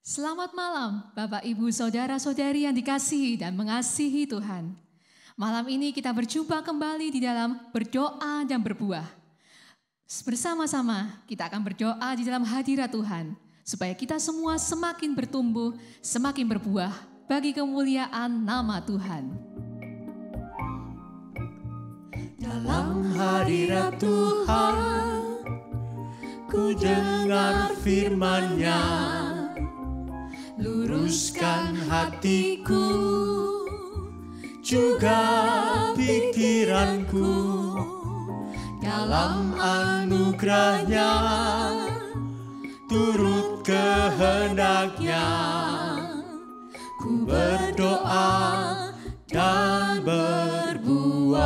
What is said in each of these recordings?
Selamat malam Bapak Ibu Saudara-saudari yang dikasihi dan mengasihi Tuhan. Malam ini kita berjumpa kembali di dalam berdoa dan berbuah. Bersama-sama kita akan berdoa di dalam hadirat Tuhan. Supaya kita semua semakin bertumbuh, semakin berbuah bagi kemuliaan nama Tuhan. Dalam hadirat Tuhan, ku dengar firman-Nya, luruskan hatiku, juga pikiranku, dalam anugerah-Nya, turut kehendak-Nya, ku berdoa dan berbuah.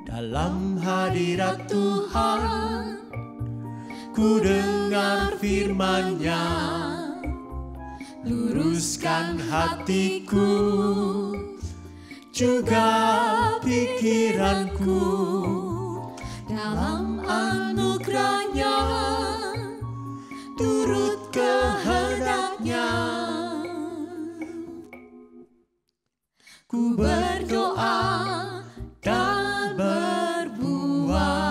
Dalam hadirat Tuhan, ku dengar firman-Nya, luruskan hatiku, juga pikiranku, dalam anugerah-Nya, turut kehendak-Nya, ku berdoa dan berbuah.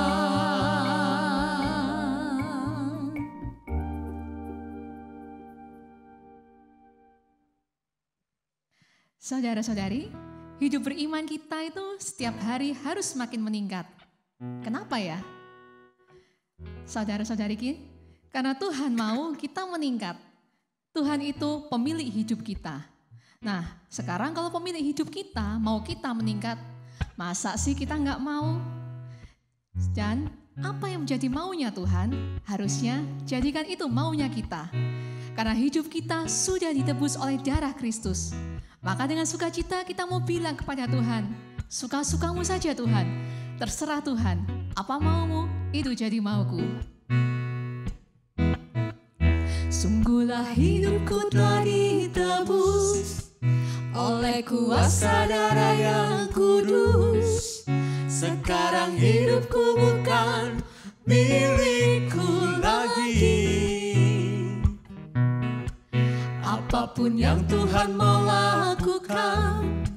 Saudara-saudari, hidup beriman kita itu setiap hari harus semakin meningkat. Kenapa ya? Saudara-saudari, karena Tuhan mau kita meningkat. Tuhan itu pemilik hidup kita. Nah, sekarang kalau pemilik hidup kita mau kita meningkat, masa sih kita nggak mau? Dan apa yang menjadi maunya Tuhan? Harusnya jadikan itu maunya kita. Karena hidup kita sudah ditebus oleh darah Kristus. Maka dengan sukacita kita mau bilang kepada Tuhan, suka-sukamu saja Tuhan, terserah Tuhan, apa maumu itu jadi mauku. Sungguhlah hidupku telah ditebus oleh kuasa darah yang kudus. Sekarang hidupku bukan milikku lagi. Apapun yang Tuhan mau lakukan,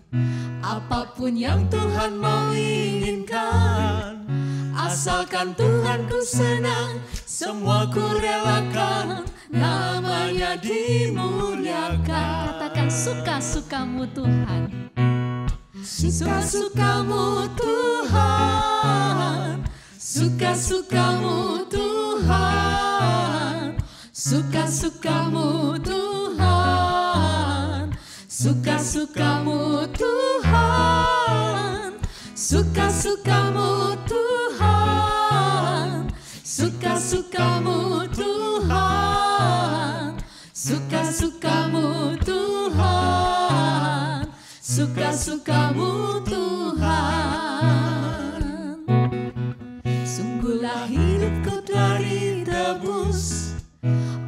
apapun yang Tuhan mau inginkan, asalkan Tuhan ku senang, semua ku relakan, namanya dimuliakan. Katakan suka-sukamu Tuhan. Suka-sukamu Tuhan, suka-sukamu Tuhan, suka-sukamu Tuhan, suka-sukamu Tuhan, suka-sukamu Tuhan, suka-sukamu Tuhan, suka-sukamu Tuhan, suka-sukamu Tuhan. Sungguhlah hidupku telah ditebus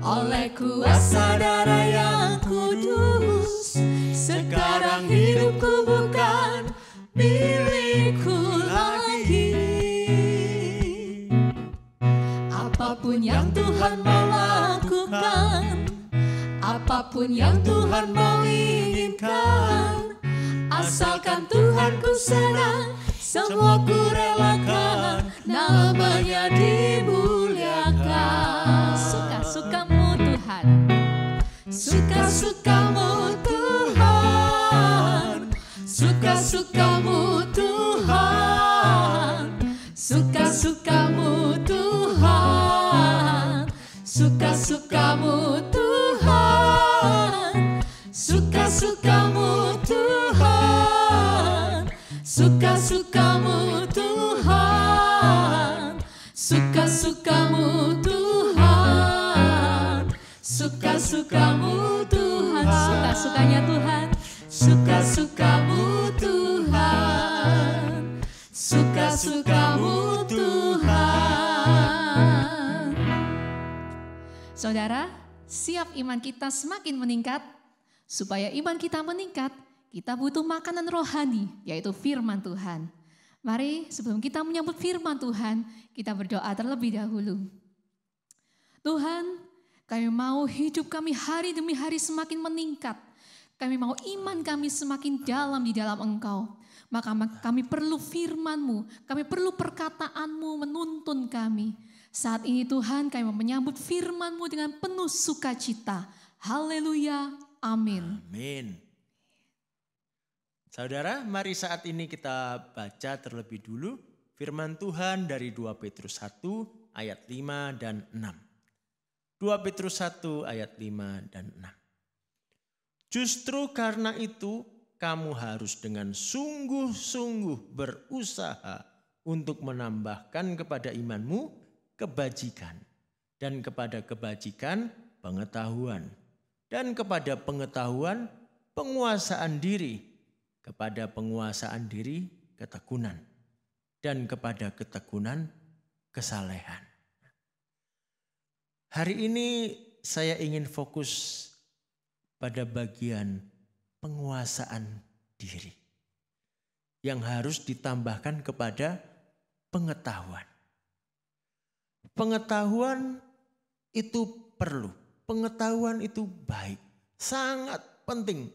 oleh kuasa darah yang kudus. Sekarang hidupku bukan milikku lagi. Apapun yang Tuhan mau lakukan, apapun yang Tuhan mau inginkan, asalkan Tuhan ku senang, semua ku relakan, namanya dimuliakan. Suka-sukamu Tuhan. Suka-sukamu Tuhan, suka-sukamu Tuhan, suka-sukamu Tuhan, suka-sukamu Tuhan, suka-sukamu Tuhan, suka-sukamu Tuhan, suka-sukamu Tuhan, suka-sukamu Tuhan, Suka-sukanya Tuhan. suka-sukamu Tuhan, suka-sukamu Tuhan. Saudara, siap iman kita semakin meningkat. Supaya iman kita meningkat, kita butuh makanan rohani, yaitu firman Tuhan. Mari sebelum kita menyambut firman Tuhan, kita berdoa terlebih dahulu. Tuhan, kami mau hidup kami hari demi hari semakin meningkat. Kami mau iman kami semakin dalam di dalam Engkau. Maka kami perlu firman-Mu, kami perlu perkataan-Mu menuntun kami. Saat ini Tuhan, kami mau menyambut firman-Mu dengan penuh sukacita. Haleluya, amin. Amin. Saudara, mari saat ini kita baca terlebih dulu firman Tuhan dari 2 Petrus 1 ayat 5 dan 6. 2 Petrus 1 ayat 5 dan 6. Justru karena itu kamu harus dengan sungguh-sungguh berusaha untuk menambahkan kepada imanmu kebajikan, dan kepada kebajikan pengetahuan, dan kepada pengetahuan penguasaan diri, kepada penguasaan diri ketekunan, dan kepada ketekunan kesalehan. Hari ini saya ingin fokus pada bagian penguasaan diri yang harus ditambahkan kepada pengetahuan. Pengetahuan itu perlu, pengetahuan itu baik, sangat penting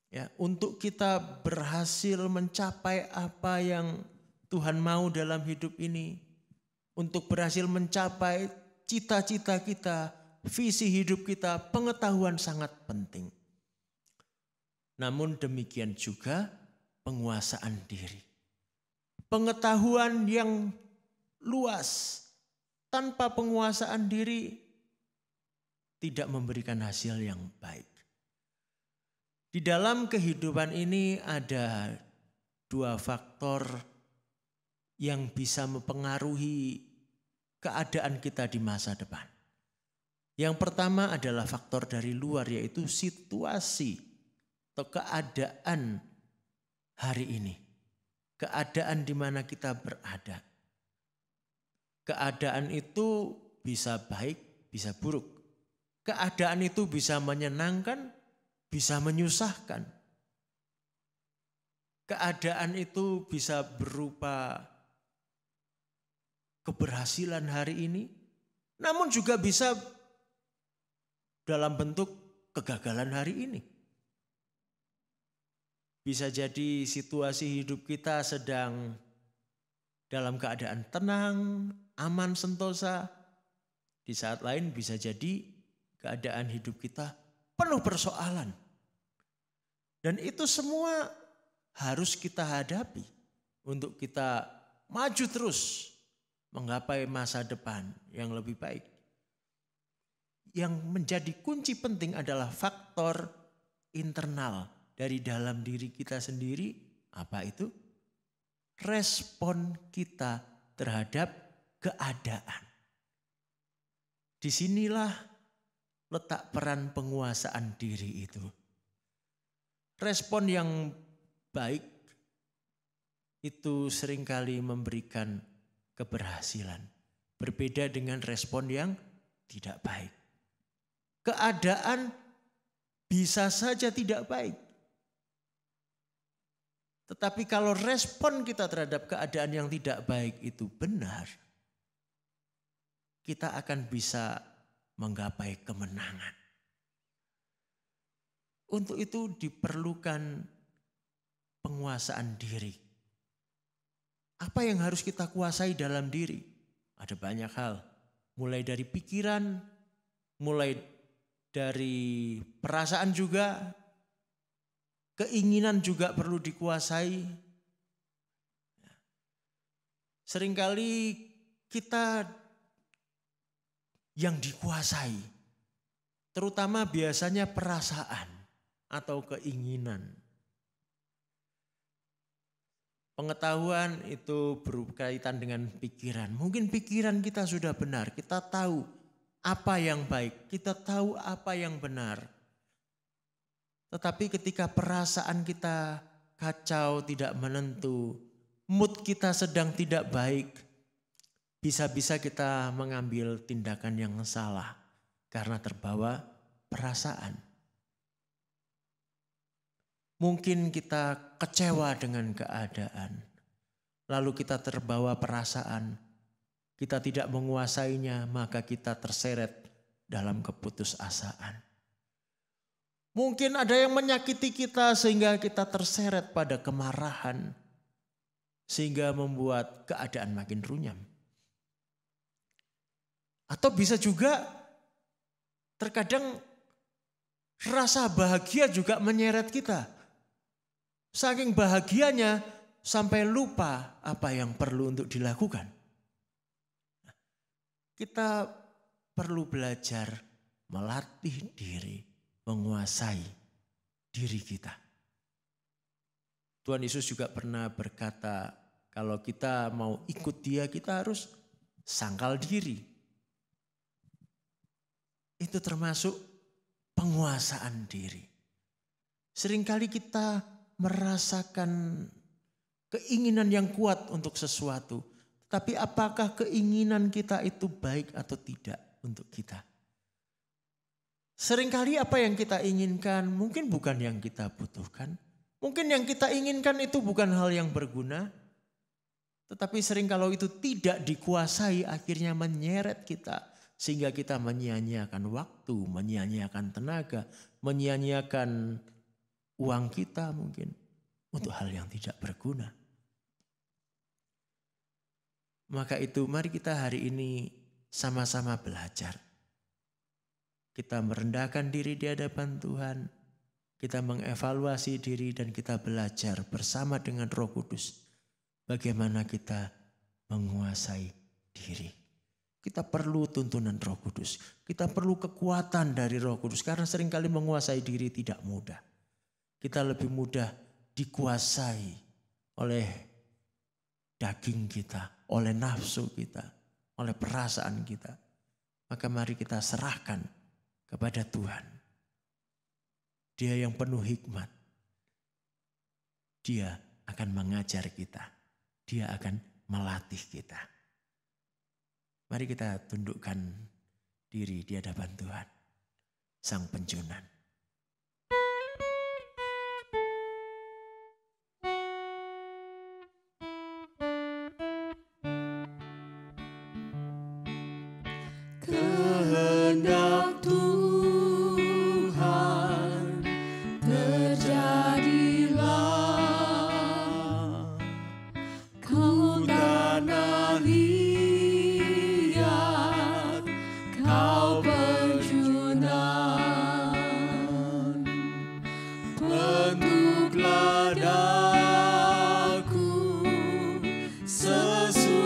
ya untuk kita berhasil mencapai apa yang Tuhan mau dalam hidup ini, untuk berhasil mencapai cita-cita kita, visi hidup kita. Pengetahuan sangat penting. Namun demikian juga penguasaan diri. Pengetahuan yang luas tanpa penguasaan diri tidak memberikan hasil yang baik. Di dalam kehidupan ini ada dua faktor yang bisa mempengaruhi keadaan kita di masa depan. Yang pertama adalah faktor dari luar, yaitu situasi atau keadaan hari ini. Keadaan di mana kita berada. Keadaan itu bisa baik, bisa buruk. Keadaan itu bisa menyenangkan, bisa menyusahkan. Keadaan itu bisa berupa keberhasilan hari ini, namun juga bisa dalam bentuk kegagalan hari ini. Bisa jadi situasi hidup kita sedang dalam keadaan tenang, aman, sentosa. Di saat lain bisa jadi keadaan hidup kita penuh persoalan. Dan itu semua harus kita hadapi untuk kita maju terus menggapai masa depan yang lebih baik. Yang menjadi kunci penting adalah faktor internal dari dalam diri kita sendiri. Apa itu? Respon kita terhadap keadaan. Disinilah letak peran penguasaan diri itu. Respon yang baik itu seringkali memberikan keberhasilan. Berbeda dengan respon yang tidak baik. Keadaan bisa saja tidak baik. Tetapi kalau respon kita terhadap keadaan yang tidak baik itu benar, kita akan bisa menggapai kemenangan. Untuk itu diperlukan penguasaan diri. Apa yang harus kita kuasai dalam diri? Ada banyak hal. Mulai dari pikiran, mulai dari perasaan juga, keinginan juga perlu dikuasai. Seringkali kita yang dikuasai, terutama biasanya perasaan atau keinginan. Pengetahuan itu berkaitan dengan pikiran. Mungkin pikiran kita sudah benar, kita tahu apa yang baik, kita tahu apa yang benar. Tetapi ketika perasaan kita kacau, tidak menentu, mood kita sedang tidak baik, bisa-bisa kita mengambil tindakan yang salah karena terbawa perasaan. Mungkin kita kecewa dengan keadaan, lalu kita terbawa perasaan, kita tidak menguasainya, maka kita terseret dalam keputusasaan. Mungkin ada yang menyakiti kita sehingga kita terseret pada kemarahan, sehingga membuat keadaan makin runyam. Atau bisa juga terkadang rasa bahagia juga menyeret kita. Saking bahagianya sampai lupa apa yang perlu untuk dilakukan. Kita perlu belajar melatih diri, menguasai diri kita. Tuhan Yesus juga pernah berkata, kalau kita mau ikut Dia, kita harus sangkal diri. Itu termasuk penguasaan diri. Seringkali kita merasakan keinginan yang kuat untuk sesuatu. Tapi apakah keinginan kita itu baik atau tidak untuk kita? Seringkali apa yang kita inginkan mungkin bukan yang kita butuhkan. Mungkin yang kita inginkan itu bukan hal yang berguna. Tetapi sering kalau itu tidak dikuasai akhirnya menyeret kita. Sehingga kita menyia-nyiakan waktu, menyia-nyiakan tenaga, menyia-nyiakan uang kita mungkin untuk hal yang tidak berguna. Maka itu mari kita hari ini sama-sama belajar. Kita merendahkan diri di hadapan Tuhan. Kita mengevaluasi diri dan kita belajar bersama dengan Roh Kudus. Bagaimana kita menguasai diri. Kita perlu tuntunan Roh Kudus. Kita perlu kekuatan dari Roh Kudus. Karena seringkali menguasai diri tidak mudah. Kita lebih mudah dikuasai oleh daging kita, oleh nafsu kita, oleh perasaan kita. Maka mari kita serahkan kepada Tuhan. Dia yang penuh hikmat. Dia akan mengajar kita. Dia akan melatih kita. Mari kita tundukkan diri di hadapan Tuhan, Sang Penjunan. Kehendak Tuhan terjadilah. Ku tanah liat, kau penjunan. Bentuklah daku sesukamu.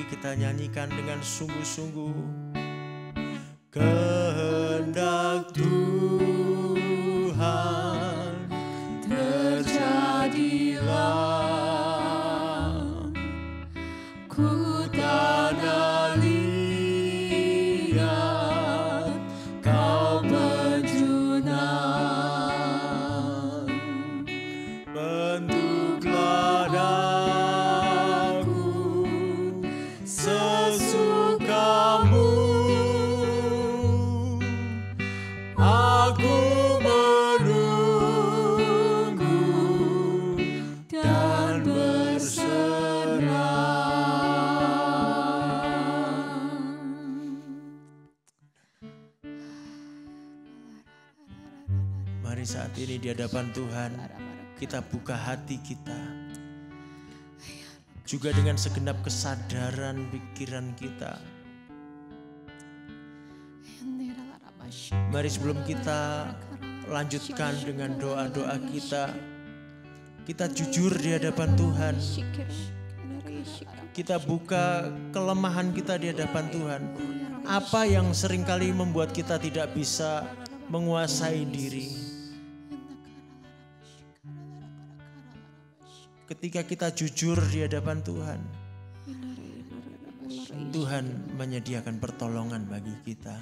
Kita nyanyikan dengan sungguh-sungguh. Kehendak Tuhan terjadilah. Ku tanah liat, kau penjunan. Bentuklah sesukamu, aku menunggu dan berserah. Mari saat ini di hadapan Tuhan kita buka hati kita. Juga dengan segenap kesadaran pikiran kita. Mari sebelum kita lanjutkan dengan doa-doa kita, kita jujur di hadapan Tuhan. Kita buka kelemahan kita di hadapan Tuhan. Apa yang seringkali membuat kita tidak bisa menguasai diri. Ketika kita jujur di hadapan Tuhan, Tuhan menyediakan pertolongan bagi kita.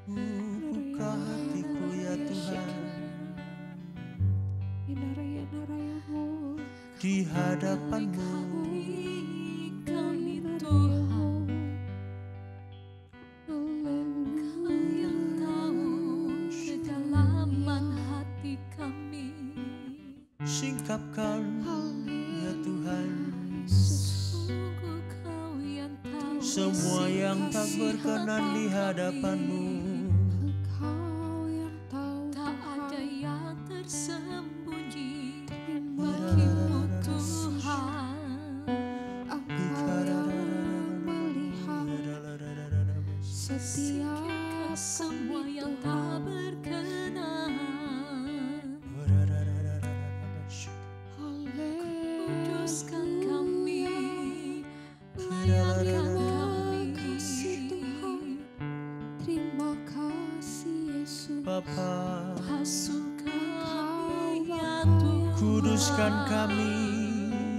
Buka hatiku ya Tuhan. di hadapan-Mu. Kami Tuhan, Kau yang tahu kedalaman hati kami. Singkapkan ya Tuhan Sungguh Kau yang tahu semua yang tak berkenan di hadapan-Mu. tak ada yang tersembunyi bagimu Tuhan. Setiap semua yang tak berkenan, kuduskan kami, layakkan kami. Terima kasih Yesus. Bapa, Basuh kami ya Tuhan, kuduskan kami,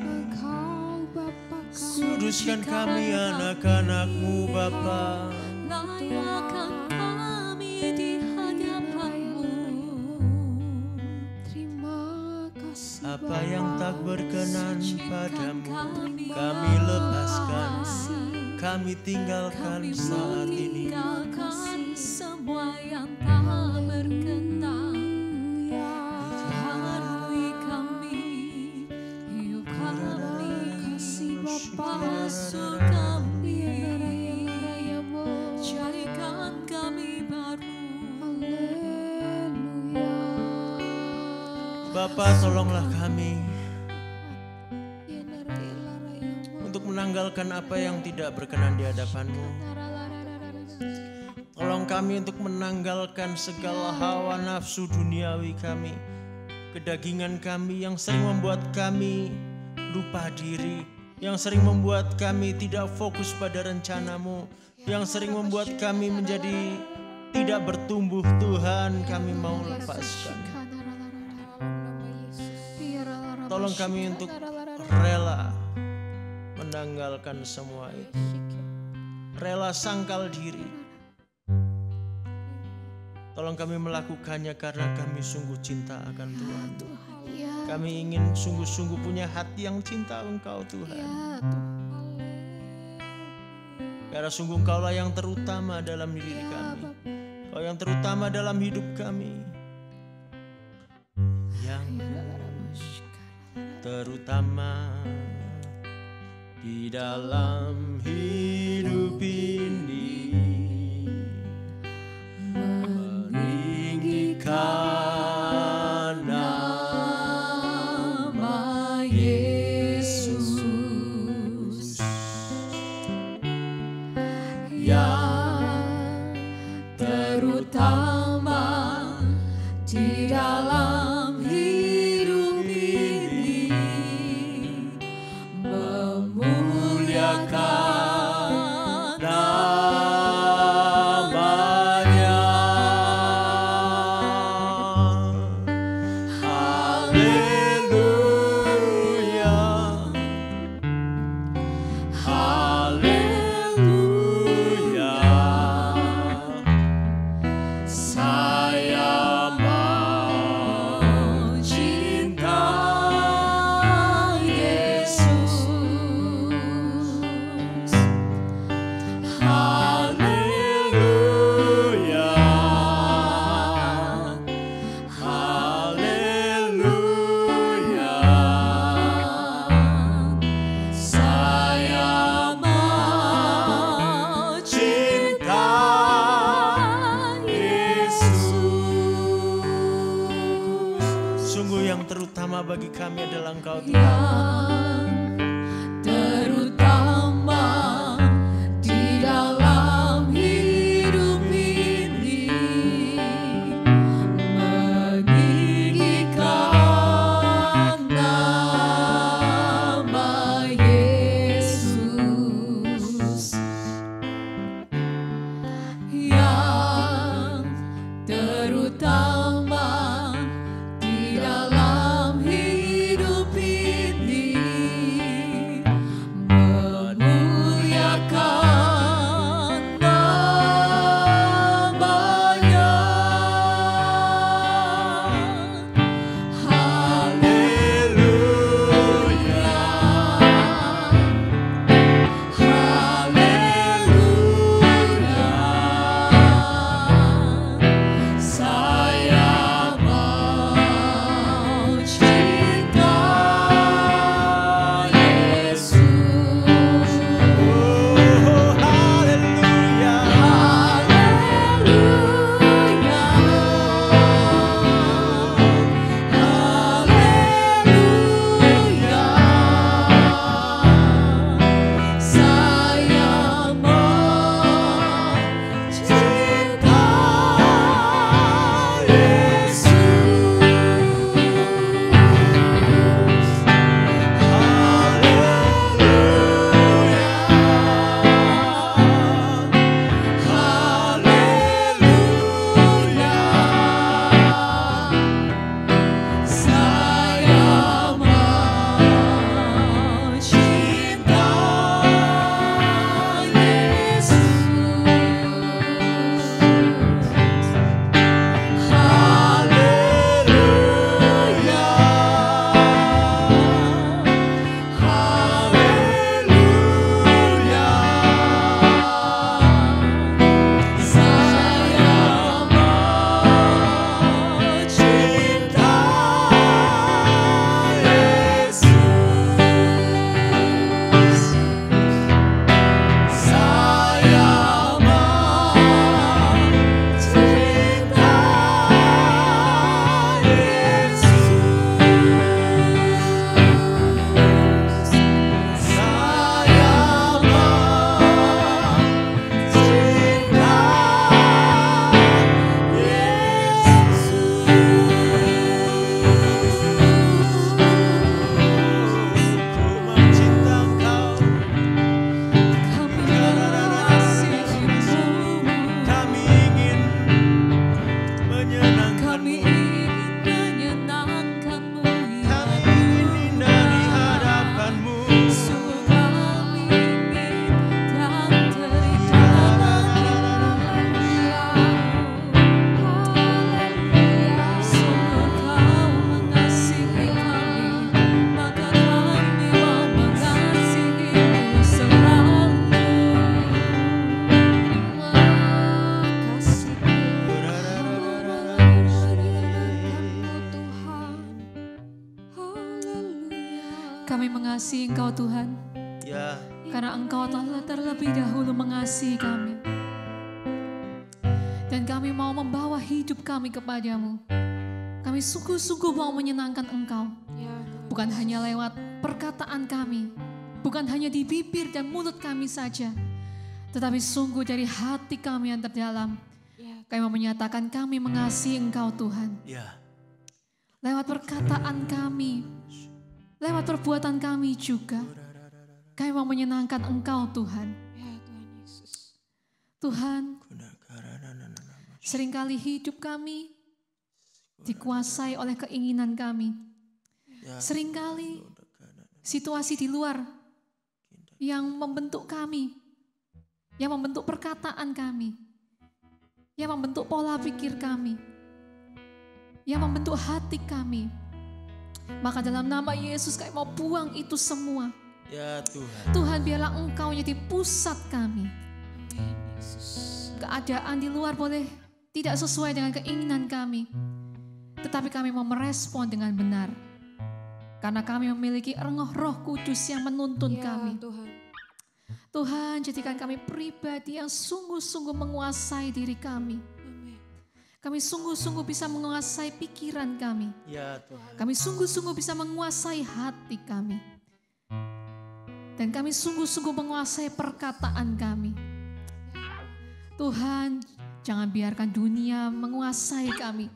Engkau Bapa kami. kuduskan kami anak-anak-Mu Bapa. layakkan kami di hadapan-Mu. Terima kasih Apa yang tak berkenan padamu kami lepaskan, kami tinggalkan Kami saat ini. meninggalkan semua yang tak berkenan. Harui kami, hidup kami, kasih Bapa. basuh kami, jadikan kami baru. Haleluya. Bapa, tolonglah kami untuk menanggalkan apa yang tidak berkenan di hadapan-Mu. Tolong kami untuk menanggalkan segala hawa nafsu duniawi kami, kedagingan kami yang sering membuat kami lupa diri, yang sering membuat kami tidak fokus pada rencana-Mu, yang sering membuat kami menjadi tidak bertumbuh. Tuhan, kami mau lepaskan. Tolong kami untuk rela menanggalkan semua itu, rela sangkal diri. Tolong kami melakukannya karena kami sungguh cinta akan Tuhan. Kami ingin sungguh-sungguh punya hati yang cinta Engkau Tuhan. Karena sungguh Engkaulah yang terutama dalam diri kami. Kau yang terutama dalam hidup kami. Yang terutama di dalam hidup ini, meninggikan nama Yesus yang terutama di dalam hidup ini, memuliakan namanya. Haleluya, haleluya. Saya mau cinta Yesus. Haleluya, haleluya. Saya mau cinta Yesus. Sungguh yang terutama bagi kami adalah Engkau Tuhan. Yang terutama di dalam hidup ini, meninggikan nama Yesus. Yang terutama di dalam hidup ini, memuliakan namanya. Haleluya, mengasihi Engkau Tuhan, Ya, karena Engkau telah terlebih dahulu mengasihi kami. Dan kami mau membawa hidup kami kepadamu. Kami sungguh-sungguh mau menyenangkan Engkau. Ya Tuhan. Bukan hanya lewat perkataan kami, bukan hanya di bibir dan mulut kami saja, tetapi sungguh dari hati kami yang terdalam. Ya Kami mau menyatakan kami mengasihi Engkau Tuhan. ya, Lewat perkataan kami, lewat perbuatan kami juga. Kami mau menyenangkan Engkau Tuhan. Ya Tuhan Yesus. Tuhan, seringkali hidup kami dikuasai oleh keinginan kami. Seringkali situasi di luar yang membentuk kami, yang membentuk perkataan kami, yang membentuk pola pikir kami, yang membentuk hati kami. Maka dalam nama Yesus kami mau buang itu semua. ya Tuhan. Tuhan, biarlah Engkau jadi pusat kami. Amin Yesus. Keadaan di luar boleh tidak sesuai dengan keinginan kami, tetapi kami mau merespon dengan benar. Karena kami memiliki Roh Kudus yang menuntun Ya kami. Tuhan. Tuhan, jadikan kami pribadi yang sungguh-sungguh menguasai diri kami. Amin. Kami sungguh-sungguh bisa menguasai pikiran kami. Ya Tuhan. Kami sungguh-sungguh bisa menguasai hati kami. Dan kami sungguh-sungguh menguasai perkataan kami. Tuhan, jangan biarkan dunia menguasai kami.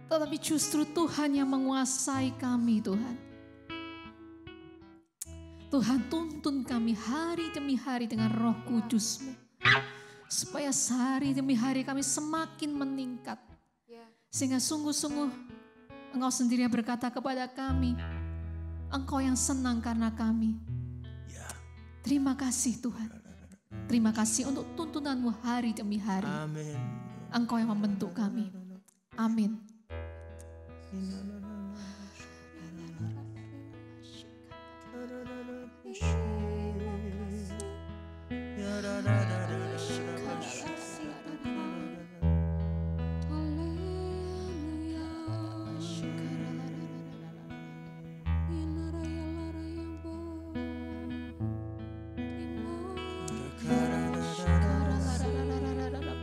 Tetapi justru Tuhan yang menguasai kami, Tuhan. Tuhan, tuntun kami hari demi hari dengan Roh Kudus-Mu. Supaya sehari demi hari kami semakin meningkat. Ya. Sehingga sungguh-sungguh Engkau sendiri yang berkata kepada kami, Engkau yang senang karena kami. Ya. Terima kasih Tuhan. Terima kasih untuk tuntunan-Mu hari demi hari. Amin. Engkau yang membentuk kami. Amin.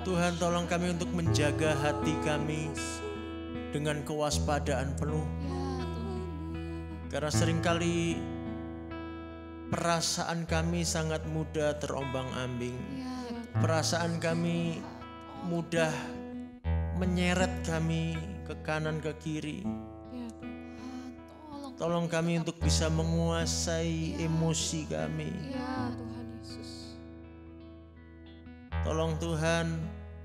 Tuhan, tolong kami untuk menjaga hati kami dengan kewaspadaan penuh. Karena seringkali perasaan kami sangat mudah terombang-ambing. Perasaan kami mudah menyeret kami ke kanan ke kiri. Ya Tuhan. Tolong kami untuk bisa menguasai emosi kami. Ya Tuhan Yesus. Tolong Tuhan,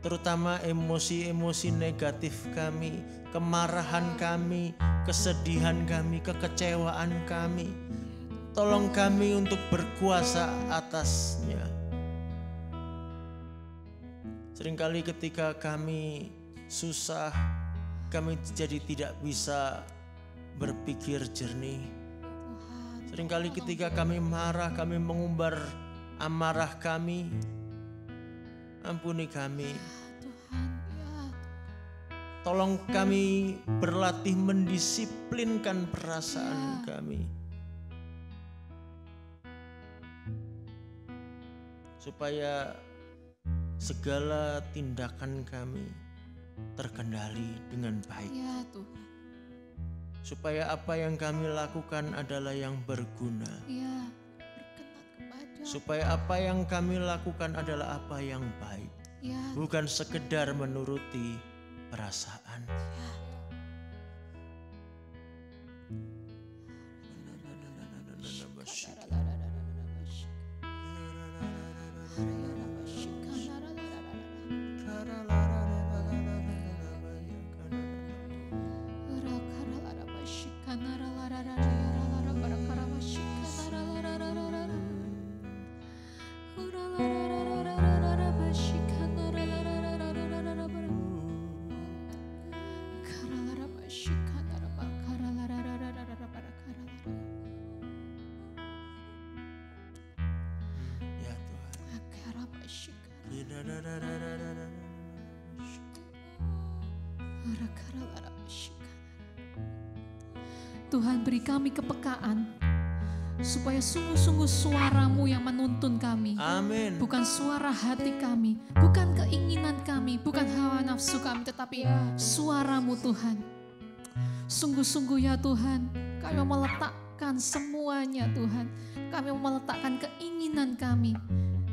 terutama emosi-emosi negatif kami, kemarahan kami, kesedihan kami, kekecewaan kami. Tolong kami untuk berkuasa atasnya. Seringkali ketika kami susah, kami jadi tidak bisa berpikir jernih. Seringkali ketika kami marah, kami mengumbar amarah kami. Ampuni kami. Tolong kami berlatih mendisiplinkan perasaan kami. Supaya segala tindakan kami terkendali dengan baik. Ya Tuhan. Supaya apa yang kami lakukan adalah yang berguna. Ya, berkenan kepada. Supaya apa yang kami lakukan adalah apa yang baik. Ya, Bukan sekedar menuruti perasaan. Ya Tuhan, beri kami kepekaan supaya sungguh-sungguh suara-Mu yang menuntun kami. Amin. Bukan suara hati kami, bukan keinginan kami, bukan hawa nafsu kami, tetapi suara-Mu Tuhan. Sungguh-sungguh ya Tuhan, kami mau meletakkan semuanya Tuhan. Kami mau meletakkan keinginan kami.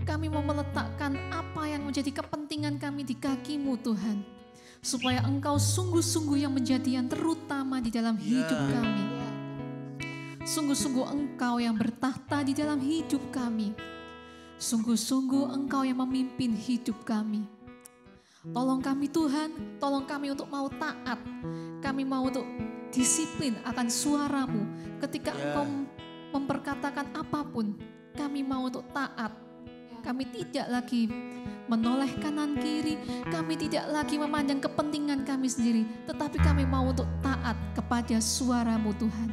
Kami mau meletakkan apa yang menjadi kepentingan kami di kaki-Mu Tuhan. Supaya Engkau sungguh-sungguh yang menjadi yang terutama di dalam hidup kami. Sungguh-sungguh Engkau yang bertahta di dalam hidup kami. Sungguh-sungguh Engkau yang memimpin hidup kami. Tolong kami Tuhan, tolong kami untuk mau taat. Kami mau untuk disiplin akan suara-Mu. Ketika Engkau memperkatakan apapun, kami mau untuk taat. Kami tidak lagi menoleh kanan kiri, kami tidak lagi memandang kepentingan kami sendiri, tetapi kami mau untuk taat kepada suara-Mu Tuhan.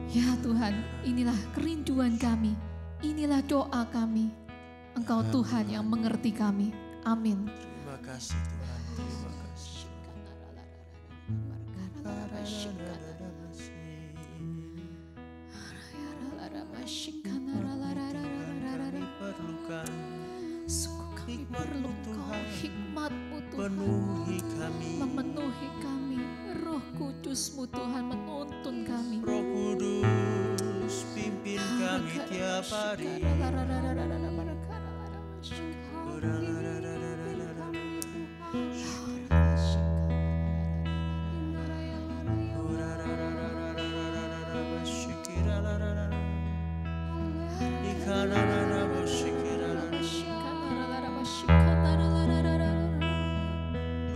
Ya Tuhan, inilah kerinduan kami, inilah doa kami. Engkau Tuhan yang mengerti kami. Amin. Terima kasih Tuhan, terima kasih. Perlukan Sungguh kami perlu Engkau, hikmat-Mu Tuhan. penuhi kami. Memenuhi kami, Roh Kudus-Mu Tuhan menuntun kami. Roh Kudus pimpin kami tiap hari.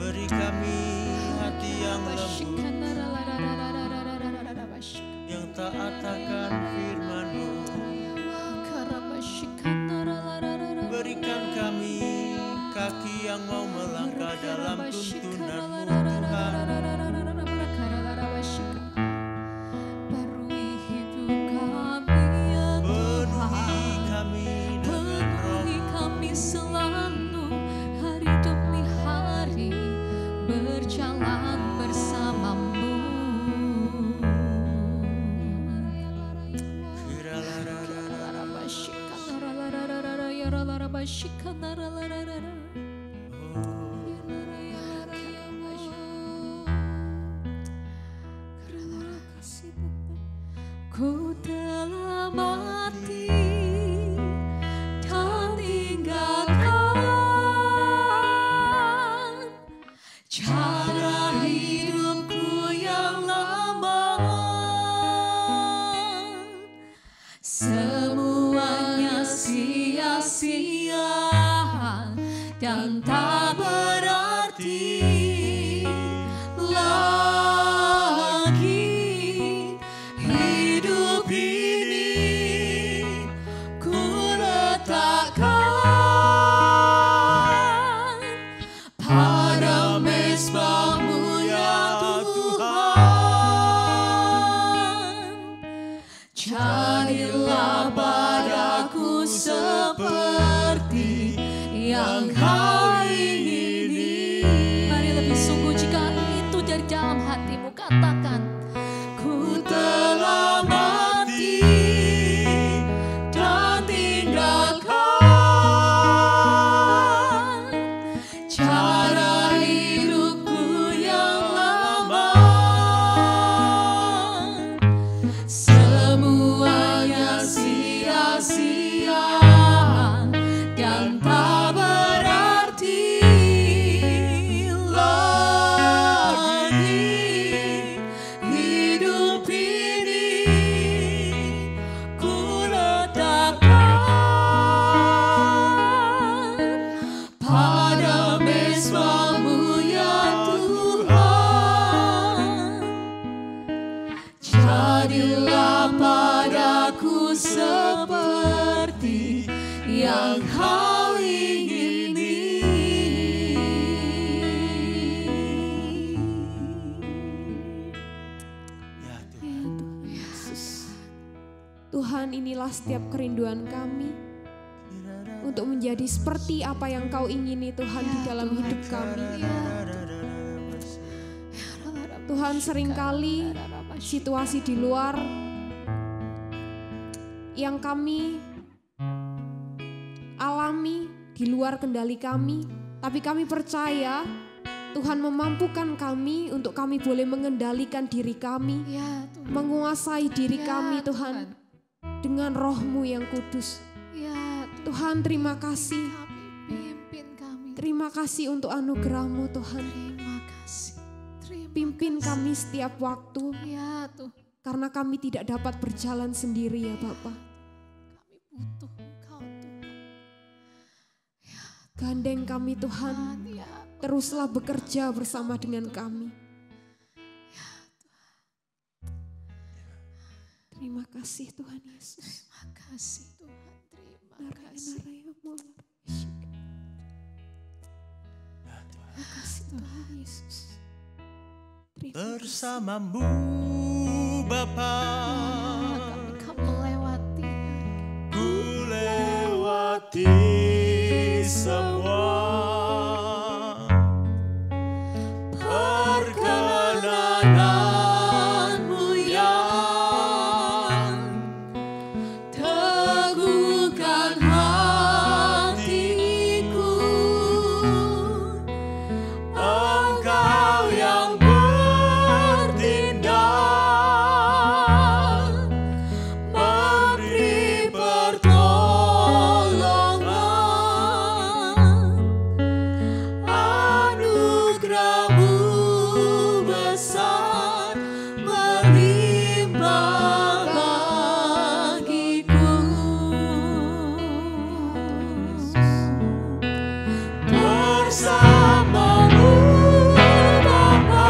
Beri kami hati yang lembut, yang taat akan firman-Mu. Berikan kami kaki yang mau melangkah dalam tuntunan-Mu Tuhan. Barui hidup kami ya Penuhi kami dengan roh. Penuhi kami selalu hari demi hari berjalan bersama-Mu. Ku telah mati dan tinggalkan cara hidupku yang lama. Semuanya sia-sia dan tak berarti lagi. Hidup ini ku letakkan pada mezbah-Mu ya Tuhan. Jadilah padaku seperti yang Kau ingini. Mari lebih sungguh jika itu dari dalam hatimu, katakan, ku telah mati dan tinggalkan cara hidupku yang lama. Semuanya sia-sia dan tak berarti lagi. Hidup ini ku letakkan pada mezbah-Mu ya Tuhan. Jadilah padaku seperti yang Kau ingini. Ya Tuhan. Tuhan, inilah setiap kerinduan kami untuk menjadi seperti apa yang Kau ingini Tuhan di dalam hidup kami. Tuhan, seringkali situasi di luar yang kami alami di luar kendali kami, tapi kami percaya Tuhan memampukan kami untuk kami boleh mengendalikan diri kami, Ya Tuhan. menguasai diri Ya, kami Tuhan dengan roh-Mu yang kudus. Ya Tuhan. Tuhan terima kasih, Kami pimpin kami. terima kasih untuk anugerah-Mu Tuhan. Terima kasih. Terima Pimpin kasih. kami setiap waktu, Ya Tuhan. karena kami tidak dapat berjalan sendiri ya Bapa. Kami butuh Engkau Tuhan. Gandeng kami Tuhan, Ya, teruslah bekerja bersama dengan kami. Terima kasih Tuhan Yesus. terima kasih Tuhan. Terima Naraya kasih. naraya mula. Terima kasih Tuhan Yesus. Terima kasih. Bersamamu Bapa, Kami melewati. ku lewati semua perkenananmu yang teguhkan hatiku. Engkau yang bertindak, memberi pertolongan. Anugerah-Mu besar melimpah bagiku. Bersamamu Bapa,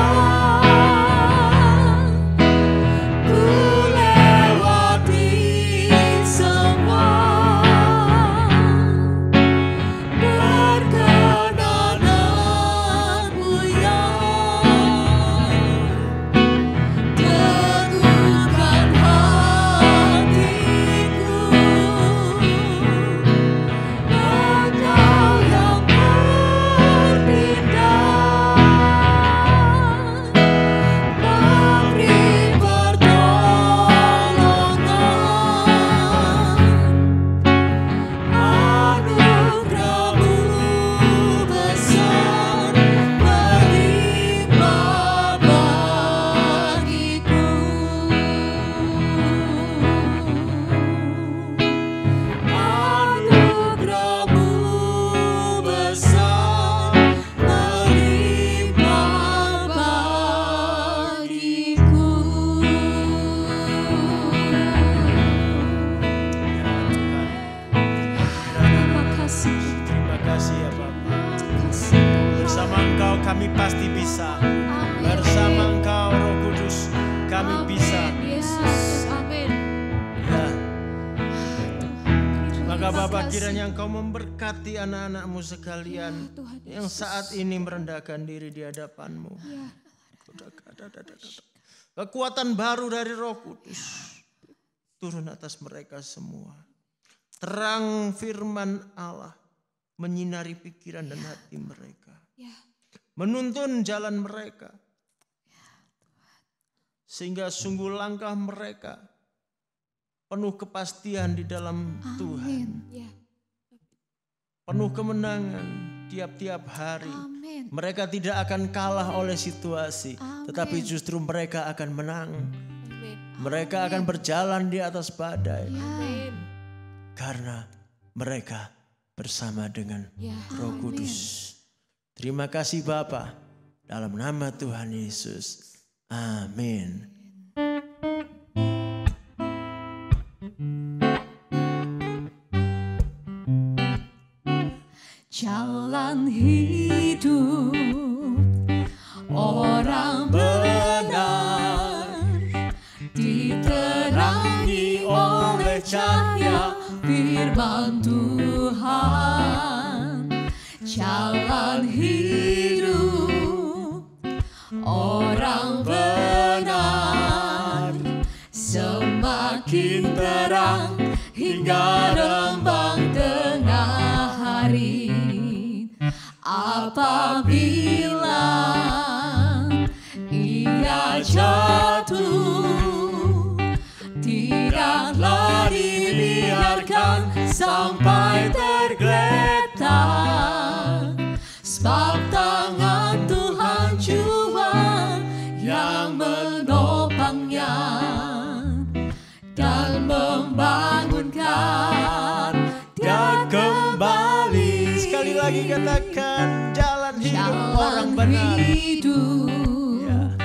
ku lewati semua perkenananmu yang teguhkan hatiku. Engkau yang bertindak, memberi pertolongan. Anugerah-Mu besar melimpah bagiku. Anugerah-Mu besar melimpah bagiku. Terima kasih. Terima kasih ya Bapa. Terima kasih. Bersama Engkau kami pasti bisa. Amin. Bersama Engkau Roh Kudus kami bisa. Yesus, amin. Ya. Maka Terima Bapa kasih. kiranya Engkau memberkati anak-anak-Mu sekalian Tuhan yang Yesus. saat ini merendahkan diri di hadapan-Mu. Ya, Kekuatan baru dari Roh Kudus turun atas mereka semua. Terang firman Allah menyinari pikiran dan hati mereka. ya, Menuntun jalan mereka. Sehingga sungguh langkah mereka penuh kepastian di dalam Tuhan. ya. Penuh kemenangan tiap-tiap hari. Amin. Mereka tidak akan kalah oleh situasi. Amin. Tetapi justru mereka akan menang. Amin. Mereka akan berjalan di atas badai. Amin. Karena mereka bersama dengan Ya, Roh Kudus. Terima kasih Bapa. Dalam nama Tuhan Yesus. Amin. Jalan hidup orang benar diterangi oleh cahaya firman Tuhan. Jalan hidup orang benar semakin terang hingga rembang tengah hari. Apabila ia jatuh, tidaklah diri sebab tangan Tuhan jua yang menopangnya dan membangunkan dia kembali. Sekali lagi katakan, jalan hidup orang Jalan benar. hidup Ya.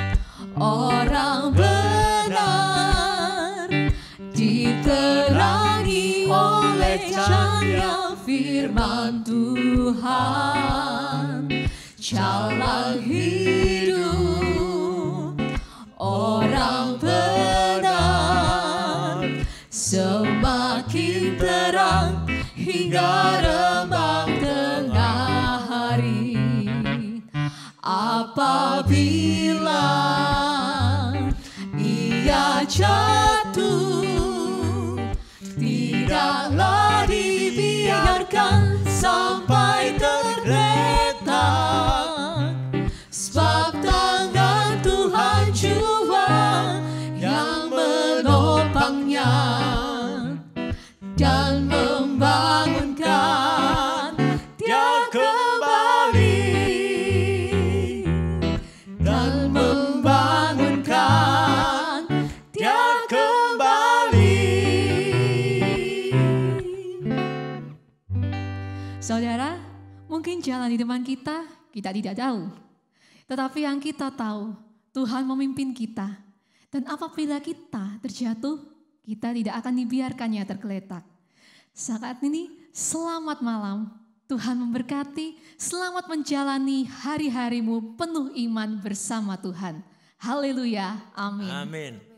orang benar diterangi oleh cahaya firman Tuhan. Jalan hidup orang benar semakin terang hingga rembang tengah hari. Apabila ia jatuh, tidaklah dibiarkan sampai tergeletak, sebab tangan Tuhan jua yang menopangnya dan membangunkan dia kembali, dan membangunkan dia kembali. Saudara, mungkin jalan di depan kita tidak tahu. Tetapi yang kita tahu, Tuhan memimpin kita. Dan apabila kita terjatuh, kita tidak akan dibiarkannya tergeletak. Saat ini, selamat malam. Tuhan memberkati, selamat menjalani hari-harimu penuh iman bersama Tuhan. Haleluya, amin. Amin.